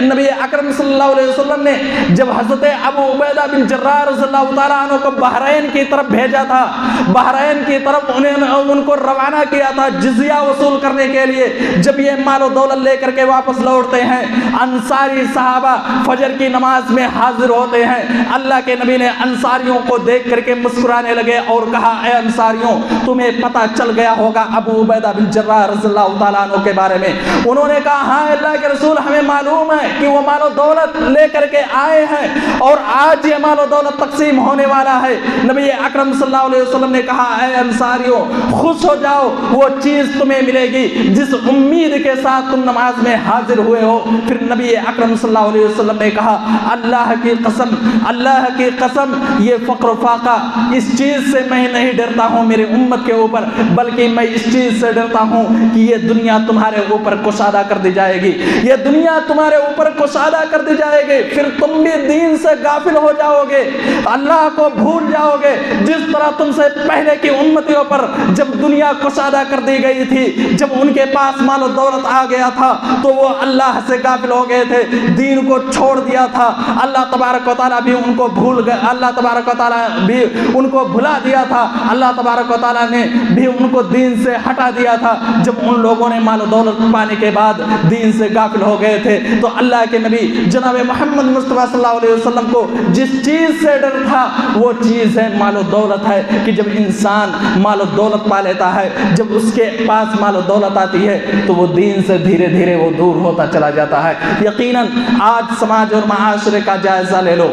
نبی اکرم صلی اللہ علیہ وسلم نے جب حضرت ابو عبیدہ بن جراح رضی اللہ تعالیٰ عنہ کو بحرین کی طرف بھیجا تھا، بحرین کی طرف ان کو روانہ کیا تھا جزیہ وصول کرنے کے لیے، جب یہ مال و دولت لے کر کے واپس لوٹتے ہیں، انصاری صحابہ فجر کی نماز میں حاضر ہوتے ہیں، اللہ کے نبی نے انصاریوں کو دیکھ کر کے مسکرانے لگے اور کہا، اے انصاریوں، تمہیں پتہ چل گیا ہوگا ابو عبیدہ بن جراح رضی اللہ تعالیٰ عنہ کے بارے میں؟ انہوں نے کہا، ہاں اللہ کے رسول، ہمیں معلوم ہے کہ وہ مال و دولت لے کر کے آئے ہیں اور آج یہ مال و دولت تقسیم ہونے والا ہے۔ نبی اکرم صلی اللہ علیہ وسلم نے کہا، اے انصاریوں، خوش ہو جاؤ، وہ چیز تمہیں ملے گی جس امید کے ساتھ تم نماز میں حاضر ہوئے ہو۔ پھر نبی اکرم صلی اللہ علیہ وسلم نے کہا، اللہ کی قسم، یہ فقر و فاقہ، اس چیز سے میں نہیں ڈرتا ہوں میرے امت کے اوپر، بلکہ میں اس چیز سے ڈرتا ہوں کہ یہ دنیا تمہارے اوپر کشادہ کر دی جائے جائے گی، یہ دنیا تمہارے اوپر کشادہ کر دی جائے گی، پھر تم بھی دین سے غافل ہو جاؤ گے، اللہ کو بھول جاؤ گے، جس طرح تم سے پہلے کی امتیوں پر جب دنیا کشادہ کر دی گئی تھی، جب ان کے پاس مال و دولت آ گیا تھا تو وہ اللہ سے غافل ہو گئے تھے، دین کو چھوڑ دیا تھا، اللہ تبارک و تعالیٰ بھی ان کو بھول گئے، اللہ تبارک و تعالیٰ بھی ان کو بھلا دیا تھا، اللہ تبارک و تعالیٰ نے بھی ان کو دین سے ہٹا دیا تھا۔ جب ان لوگوں نے مال و دولت پانے کے بعد دین سے غافل ہو گئے تھے تو اللہ کے نبی جناب محمد مصطفیٰ صلی اللہ علیہ وسلم کو جس چیز سے ڈر تھا وہ چیز ہے مال و دولت ہے، کہ جب انسان مال و دولت پا لیتا ہے، جب اس کے پاس مال و دولت آتی ہے تو وہ دین سے دھیرے دھیرے وہ دور ہوتا چلا جاتا ہے۔ یقیناً آج سماج اور معاشرے کا جائزہ لے لو،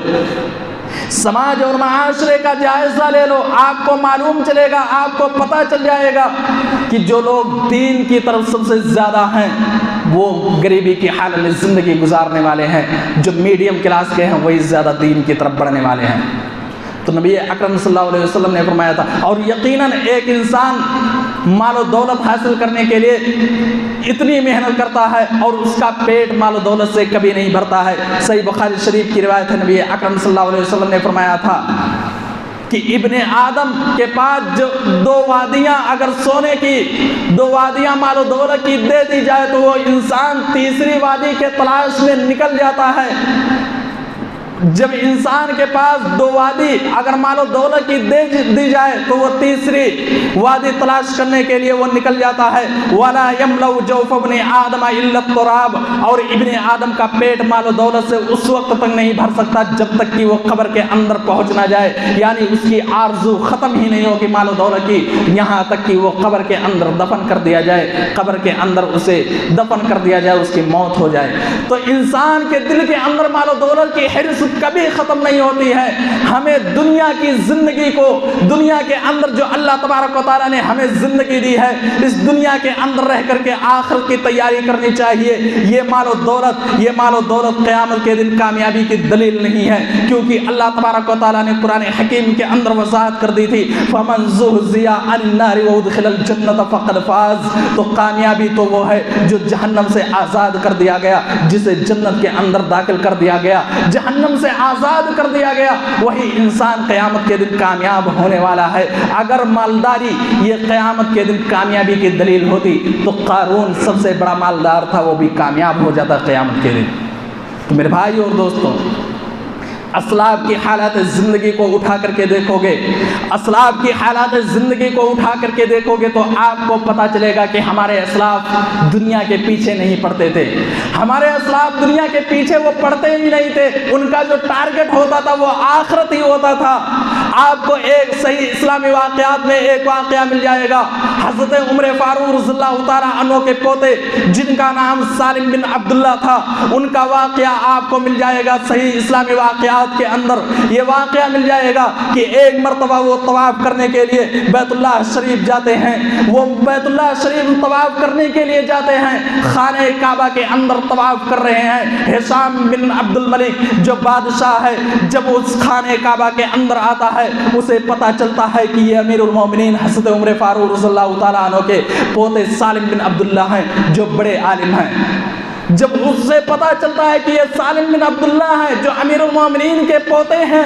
سماج اور معاشرے کا جائزہ لے لو، آپ کو معلوم چلے گا، آپ کو پتہ چل جائے گا کہ جو لوگ دین کی طرف سب سے زیادہ ہیں وہ غریبی کی حالت میں زندگی گزارنے والے ہیں، جو میڈیم کلاس کے ہیں وہی زیادہ دین کی طرف بڑھنے والے ہیں۔ تو نبی اکرم صلی اللہ علیہ وسلم نے فرمایا تھا، اور یقیناً ایک انسان مال و دولت حاصل کرنے کے لیے اتنی محنت کرتا ہے اور اس کا پیٹ مال و دولت سے کبھی نہیں بھرتا ہے۔ صحیح بخاری شریف کی روایت ہے، نبی اکرم صلی اللہ علیہ وسلم نے فرمایا تھا کہ ابن آدم کے پاس جو دو وادیاں اگر سونے کی دو وادیاں مال و دولت کی دے دی جائے تو وہ انسان تیسری وادی کے تلاش میں نکل جاتا ہے۔ جب انسان کے پاس دو وادی اگر مال و دولت کی دے دی جائے تو وہ تیسری وادی تلاش کرنے کے لیے وہ نکل جاتا ہے۔ وَلَا يَمْلَوْ جَوْفَ ابْنِ آدَمَ إِلَّا التُّرَابُ، اور ابن آدم کا پیٹ مال و دولت سے اس وقت تک نہیں بھر سکتا جب تک کہ وہ قبر کے اندر پہنچ نہ جائے، یعنی اس کی آرزو ختم ہی نہیں ہوگی مال و دولت کی یہاں تک کہ وہ قبر کے اندر دفن کر دیا جائے، قبر کے اندر اسے دفن کر دیا جائے، اس کی موت ہو جائے۔ تو انسان کے دل کے اندر مال و دولت کی حرص کبھی ختم نہیں ہوتی ہے۔ ہمیں دنیا کی زندگی کو، دنیا کے اندر جو اللہ تبارک و تعالیٰ نے ہمیں زندگی دی ہے، اس دنیا کے اندر رہ کر کے آخرت کی تیاری کرنی چاہیے۔ یہ مال و دولت قیامت کے دن کامیابی کی دلیل نہیں ہے، کیونکہ اللہ تبارک و تعالیٰ نے قرآن حکیم کے اندر وضاحت کر دی تھی، فَمَنْ زُحْزِحَ عَنِ النَّارِ وَأُدْخِلَ الْجَنَّةَ فَقَدْ فَازَ، تو کامیابی تو وہ ہے جو جہنم سے آزاد کر دیا گیا، جسے جنت کے اندر داخل کر دیا گیا، جہنم سے آزاد کر دیا گیا، وہی انسان قیامت کے دن کامیاب ہونے والا ہے۔ اگر مالداری یہ قیامت کے دن کامیابی کی دلیل ہوتی تو قارون سب سے بڑا مالدار تھا، وہ بھی کامیاب ہو جاتا قیامت کے دن۔ تو میرے بھائی اور دوستوں، اسلاف کی حالات زندگی کو اٹھا کر کے دیکھو گے، اسلاف کی حالات زندگی کو اٹھا کر کے دیکھو گے تو آپ کو پتا چلے گا کہ ہمارے اسلاف دنیا کے پیچھے نہیں پڑتے تھے، ہمارے اسلاف دنیا کے پیچھے وہ پڑتے ہی نہیں تھے، ان کا جو ٹارگٹ ہوتا تھا وہ آخرت ہی ہوتا تھا۔ آپ کو ایک صحیح اسلامی واقعات میں ایک واقعہ مل جائے گا، حضرت عمر فاروق رضی اللہ تعالیٰ عنہ کے پوتے جن کا نام سالم بن عبداللہ تھا، ان کا واقعہ آپ کو مل جائے گا صحیح اسلامی واقعات کے اندر۔ یہ واقعہ مل جائے گا کہ ایک مرتبہ وہ طواف کرنے کے لیے بیت اللہ شریف جاتے ہیں، وہ بیت اللہ شریف طواف کرنے کے لیے جاتے ہیں، خانہ کعبہ کے اندر طواف کر رہے ہیں۔ ہشام بن عبد الملک جو بادشاہ ہے، جب اس خانہ کعبہ کے اندر آتا ہے اسے پتہ چلتا ہے کہ یہ امیر المومنین حضرت عمر فاروق رضی اللہ تعالیٰ عنہ کے پوتے سالم بن عبداللہ ہیں جو بڑے عالم ہیں۔ جب اس سے پتہ چلتا ہے کہ یہ سالم بن عبداللہ ہے جو امیر المومنین کے پوتے ہیں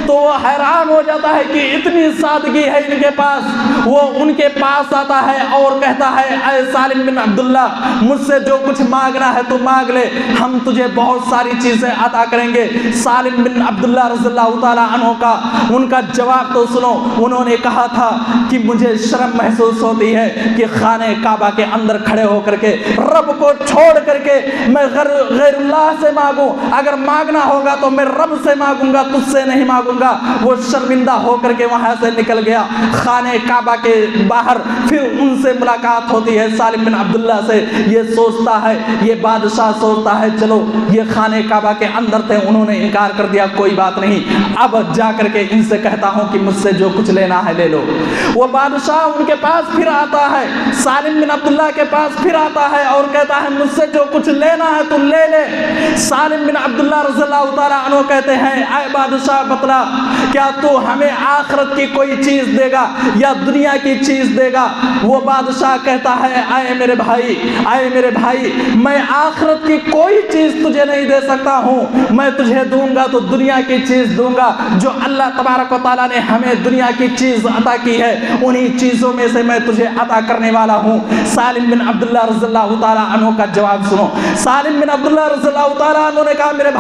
تو وہ حیران ہو جاتا ہے کہ اتنی سادگی ہے ان کے پاس۔ وہ ان کے پاس آتا ہے اور کہتا ہے، اے سالم بن عبداللہ، مجھ سے جو کچھ مانگنا ہے تو مانگ لے، ہم تجھے بہت ساری چیزیں عطا کریں گے۔ سالم بن عبداللہ رضی اللہ تعالیٰ عنہ کا ان کا جواب تو سنو، انہوں نے کہا تھا کہ مجھے شرم محسوس ہوتی ہے کہ خانہ کعبہ کے اندر کھڑے ہو کر کے رب کو چھوڑ کر کے میں غیر اللہ سے مانگوں، اگر مانگنا ہوگا تو میں رب سے مانگوں گا، تجھ سے نہیں مانگوں گا۔ وہ شرمندہ ہو کر کے وہاں سے نکل گیا خانہ کعبہ کے باہر، پھر ان سے ملاقات ہوتی ہے سالم بن عبداللہ سے۔ یہ سوچتا ہے، یہ بادشاہ سوچتا ہے چلو یہ خانہ کعبہ کے اندر تھے، انہوں نے انکار کر دیا، کوئی بات نہیں، اب جا کر کے ان سے کہتا ہوں کہ مجھ سے جو کچھ لینا ہے لے لو۔ وہ بادشاہ ان کے پاس پھر آتا ہے، سالم بن عبداللہ کے پاس پھر آتا ہے اور کہتا ہے مجھ سے جو کچھ لینا ہے تو لے لے۔ سالم بن عبداللہ رضی اللہ تعالیٰ عنہ کہتے ہیں، اے بادشاہ بتلا بتا کیا تو ہمیں آخرت کی کوئی چیز دے گا یا دنیا کی چیز دے گا؟ وہ بادشاہ کہتا ہے اے میرے بھائی میں آخرت کی کوئی چیز تجھے نہیں دے سکتا ہوں، میں تجھے دوں گا تو دنیا کی چیز دوں گا، جو اللہ تبارک و تعالیٰ نے ہمیں دنیا کی چیز عطا کی ہے انہی چیزوں میں سے میں تجھے عطا کرنے والا ہوں۔ سالم بن عبداللہ رضی اللہ تعالیٰ عنہ کا جواب سنو۔ سالم بن عبداللہ رضی اللہ تعالیٰ عنہ نے کہا میرے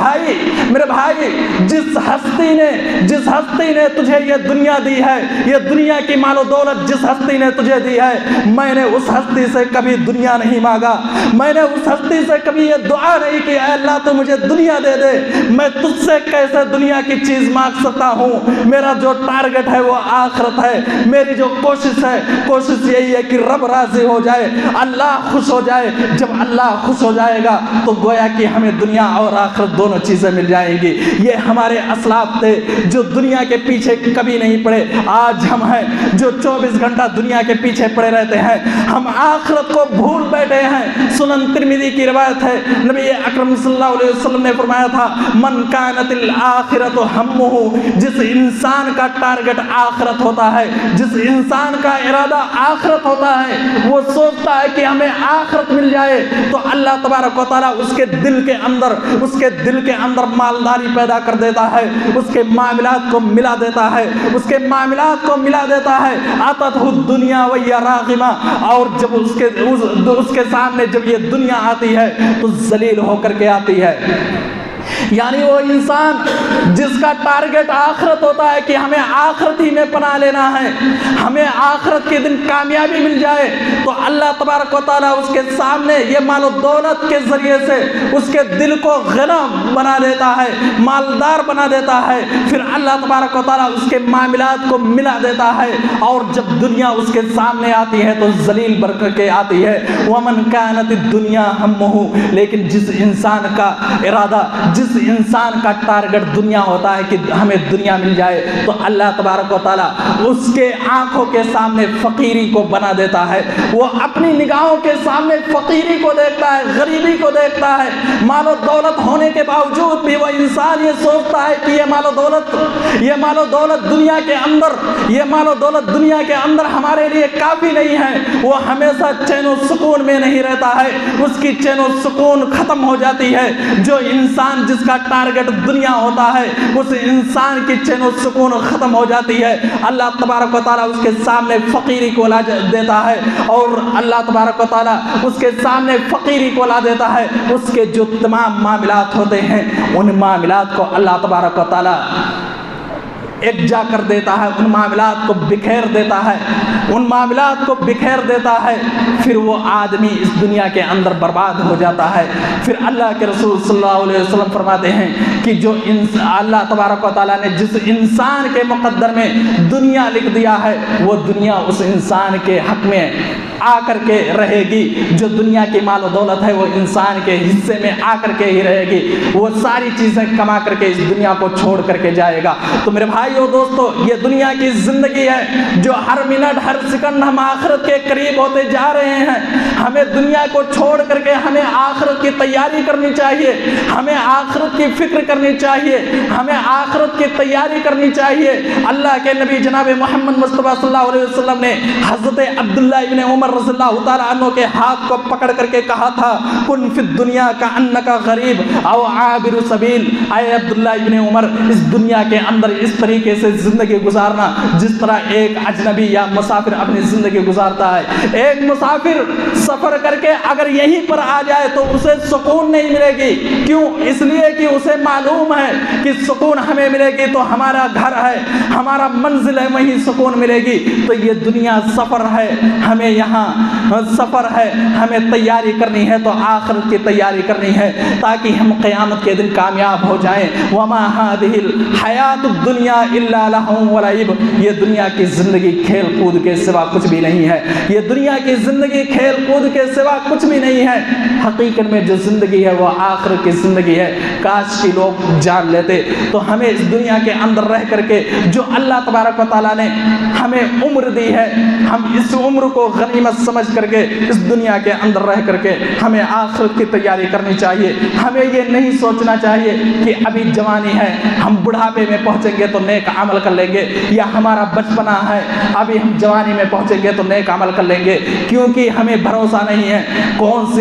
بھائی جس ہستی نے تجھے یہ دنیا دی ہے، یہ دنیا کی مال و دولت جس ہستی نے تجھے دی ہے، میں نے اس ہستی سے کبھی دنیا نہیں مانگا، میں نے اس ہستی سے کبھی یہ دعا نہیں کی اے اللہ تو مجھے دنیا دے دے، میں تجھ سے کیسے دنیا کی چیز مانگ سکتا ہوں؟ میرا جو ٹارگٹ ہے وہ آخرت ہے، میری جو کوشش یہی ہے کہ رب راضی ہو جائے، اللہ خوش ہو جائے۔ جب اللہ خوش ہو جائے گا تو گویا کہ ہمیں دنیا اور آخرت دونوں چیزیں مل جائیں گی۔ یہ ہمارے اسلاف تھے جو دنیا کے پیچھے کبھی نہیں پڑے۔ آج ہم ہیں جو 24 گھنٹہ دنیا کے پیچھے پڑے رہتے ہیں، ہم آخرت کو بھول بیٹھے ہیں۔ سنن ترمذی کی روایت ہے، نبی اکرم صلی اللہ علیہ وسلم نے فرمایا تھا من کانت الآخرۃ ہمہ، جس انسان کا ٹارگٹ آخرت ہوتا ہے، جس انسان کا ارادہ آخرت ہوتا ہے، وہ سوچتا ہے کہ ہمیں آخرت مل جائے تو اللہ تبارک و تعالیٰ اس کے دل کے اندر مالداری پیدا کر دیتا ہے، اس کے معاملات کو ملا دیتا ہے، آتت الدنیا وہی راغمہ، اور جب اس کے سامنے جب یہ دنیا آتی ہے تو ذلیل ہو کر کے آتی ہے۔ یعنی وہ انسان جس کا ٹارگٹ آخرت ہوتا ہے کہ ہمیں آخرت ہی میں پناہ لینا ہے، ہمیں آخرت کے دن کامیابی مل جائے، تو اللہ تبارک و تعالیٰ اس کے سامنے یہ مال و دولت کے ذریعے سے اس کے دل کو غنی بنا دیتا ہے، مالدار بنا دیتا ہے، پھر اللہ تبارک و تعالیٰ اس کے معاملات کو ملا دیتا ہے، اور جب دنیا اس کے سامنے آتی ہے تو ذلیل بن کر کے آتی ہے۔ وَمَنْ كَانَتِ الدُّنْيَا هَمُّهُ، لیکن جس انسان کا ارادہ، جس انسان کا ٹارگٹ دنیا ہوتا ہے کہ ہمیں دنیا مل جائے، تو اللہ تبارک و تعالیٰ اس کے آنکھوں کے سامنے فقیری کو بنا دیتا ہے، وہ اپنی نگاہوں کے سامنے فقیری کو دیکھتا ہے، غریبی کو دیکھتا ہے۔ مال و دولت ہونے کے باوجود بھی وہ انسان یہ سوچتا ہے کہ یہ مال و دولت دنیا کے اندر ہمارے لیے کافی نہیں ہے۔ وہ ہمیشہ چین و سکون میں نہیں رہتا ہے، اس کی چین و سکون ختم ہو جاتی ہے۔ جو انسان جس کا ٹارگٹ دنیا ہوتا ہے اس انسان کی چین و سکون ختم ہو جاتی ہے۔ اللہ تبارک و تعالیٰ اس کے سامنے فقیری کو لا دیتا ہے، اور اللہ تبارک و تعالیٰ اس کے سامنے فقیری کو لا دیتا ہے۔ اس کے جو تمام معاملات ہوتے ہیں ان معاملات کو اللہ تبارک و تعالیٰ ایک جا کر دیتا ہے، ان معاملات کو بکھیر دیتا ہے، پھر وہ آدمی اس دنیا کے اندر برباد ہو جاتا ہے۔ پھر اللہ کے رسول صلی اللہ علیہ وسلم فرماتے ہیں کہ جو اللہ تبارک و تعالیٰ نے جس انسان کے مقدر میں دنیا لکھ دیا ہے، وہ دنیا اس انسان کے حق میں آ کر کے رہے گی۔ جو دنیا کی مال و دولت ہے وہ انسان کے حصے میں آ کر کے ہی رہے گی، وہ ساری چیزیں کما کر کے اس دنیا کو چھوڑ کر کے جائے گا۔ تو میرے بھائیو دوستو، یہ دنیا کی زندگی ہے جو ہر منٹ ہر سیکنڈ ہم آخرت کے قریب ہوتے جا رہے ہیں۔ ہمیں دنیا کو چھوڑ کر کے ہمیں آخرت کی تیاری کرنی چاہیے، ہمیں آخرت کی فکر کرنی چاہیے، ہمیں آخرت کی تیاری کرنی چاہیے۔ اللہ کے نبی جناب محمد مصطفیٰ صلی اللہ علیہ وسلم نے حضرت عبداللہ ابن عمر رضی اللہ تعالیٰ عنہ کے ہاتھ کو پکڑ کر کے کہا تھا کن فی الدنیا کأنک غریب او عابر سبیل، اے عبداللہ ابن عمر اس دنیا کے اندر اس طریقے سے زندگی گزارنا جس طرح ایک اجنبی یا مسافر اپنی زندگی گزارتا ہے۔ ایک مسافر سفر کر کے اگر یہیں پر آ جائے تو اسے سکون نہیں ملے گی، کیوں؟ اس لیے کہ اسے معلوم ہے کہ سکون ہمیں ملے گی تو ہمارا گھر ہے، ہمارا منزل ہے، وہیں سکون ملے گی۔ تو یہ دنیا سفر ہے، ہمیں یہاں سفر ہے، ہمیں تیاری کرنی ہے تو آخرت کی تیاری کرنی ہے تاکہ ہم قیامت کے دن کامیاب ہو جائیں۔ وما هذه الحیات الدنیا الا لہو ولعب، یہ دنیا کی زندگی کھیل کود کے سوا کچھ بھی نہیں ہے، یہ دنیا کی زندگی کھیل کود کے سوا کچھ بھی نہیں ہے۔ حقیقت میں جو زندگی ہے وہ آخرت کی زندگی ہے۔ کاش کی لوگ جان لیتے تو ہمیں اس دنیا کے اندر رہ کر کے جو اللہ تبارک و تعالیٰ نے ہمیں عمر دی ہے، ہم اس عمر کو غنیمت غنیمت سمجھ کر کے اس دنیا کے اندر رہ کر کے ہمیں آخرت کی تیاری کرنی چاہیے۔ ہمیں یہ نہیں سوچنا چاہیے کہ ابھی جوانی ہے، ہم بڑھاپے میں پہنچیں گے تو نیک عمل کر لیں گے، یا ہمارا بچپنا ہے ابھی ہم جوانی میں پہنچیں گے تو نیک عمل کر لیں گے، کیونکہ ہمیں بھروسہ نہیں ہے کون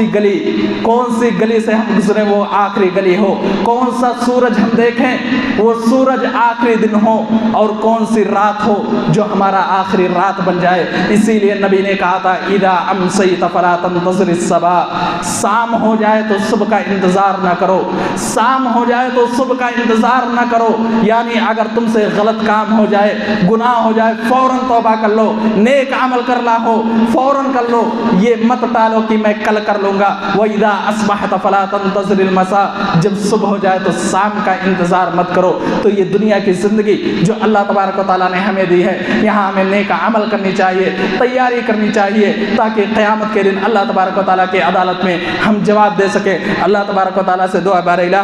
سی گلی سے ہم گزرے وہ آخری گلی ہو، کون سا سورج ہم دیکھیں وہ سورج آخری دن ہو، اور کون سی رات ہو جو ہمارا آخری رات بن جائے۔ اسی لیے نبی نے کہا تھا اذا امسیت فلا تنتظر الصباح، شام ہو جائے تو صبح کا انتظار نہ کرو، شام ہو جائے تو صبح کا انتظار نہ کرو، یعنی اگر تم سے غلط کام ہو جائے، گناہ ہو جائے، فوراً توبہ کر لو، نیک عمل کرنا ہو فوراً کر لو، یہ مت ٹالو کہ میں کل کر لوں گا۔ وَإِذَا أَصْبَحْتَ فَلَا تَنتَظِرِ الْمَسَاءَ، جب صبح ہو جائے تو شام کا انتظار مت کرو۔ تو یہ دنیا کی زندگی جو اللہ تبارک و تعالیٰ نے ہمیں دی ہے، یہاں ہمیں نیک عمل کرنی چاہیے، تیاری کرنی چاہیے، تاکہ قیامت کے دن اللہ تبارک و تعالیٰ کی عدالت میں ہم جواب دے سکیں۔ اللہ تبارک و تعالیٰ سے دعا بار الہ